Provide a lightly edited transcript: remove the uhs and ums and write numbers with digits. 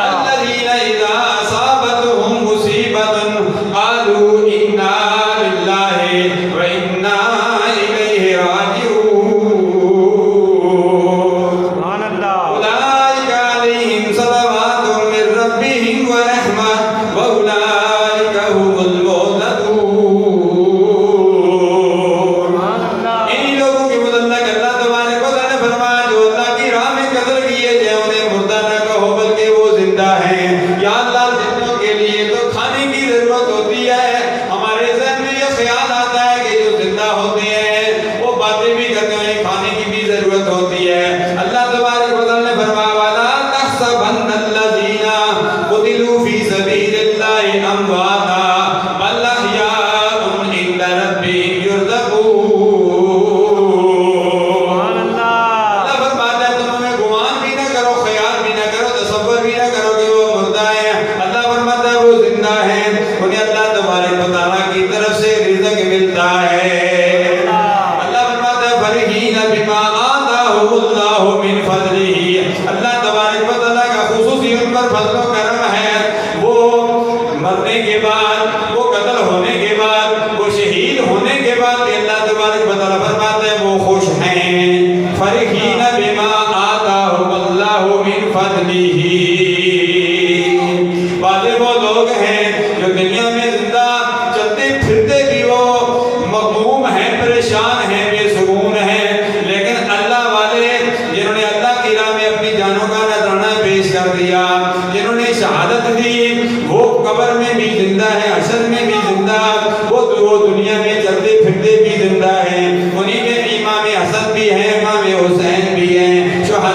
الذين إذا أصابتهم مصيبة قالوا إنا لله وإنا إليه راجعون أولئك عليهم صلوات من ربهم ورحمة وأولئك هم المهتدون. ان لوگوں کی مدد نہ کرنا تمہارے کو نے فرمایا جو اللہ کی راہ میں قتل کیے جائے انہیں مردہ نہ کہو بلکہ وہ زندہ ہیں. یا اللہ زندوں کے لیے تو کھانے کی ضرورت ہوتی ہے. ہمارے ذہن میں یہ خیال آتا ہے کہ جو زندہ ہوتے ہیں وہ باتیں بھی کرتے ہیں, کھانے کی بھی ضرورت ہوتی ہے. اللہ تبارک و تعالی نے فرمایا وَلَا تَحْسَبَنَّ الَّذِينَ قُتِلُوا فِي سَبِيلِ اللَّهِ أَمْوَاتًا بَلْ أَحْيَاءٌ عِندَ رَبِّهِمْ يُرْزَقُونَ. اللہ فرماتا ہے تم ہمیں گمان بھی نہ کرو, خیال بھی نہ کرو, تصور بھی نہ کرو کہ وہ مردہ ہیں. اللہ فرماتا ہے وہ زندہ ہیں, انہیں اللہ تبارک و تعالیٰ کی طرف سے رزق ملتا ہے. اللہ فرماتا ہے فرحین بما آتاہم اللہ من فضلہ. اللہ تبارک و تعالیٰ کا خصوصی ان پر فضل و کرم ہے. وہ مرنے کے بعد, وہ قتل ہونے کے بعد, وہ شہید ہونے کے بعد اللہ تبارک و تعالیٰ فرماتا ہے وہ خوش ہیں. فرحین بما آتاہم اللہ من فضلہ. بعض وہ لوگ ہیں جو دنیا میں زندہ چلتے پھرتے بھی وہ مغموم ہیں, پریشان ہیں, بے سکون ہیں, لیکن اللہ والے جنہوں نے اللہ کی راہ میں اپنی جانوں کا نذرانہ پیش کر دیا, جنہوں نے شہادت دی, وہ قبر میں بھی زندہ ہے, حشر میں بھی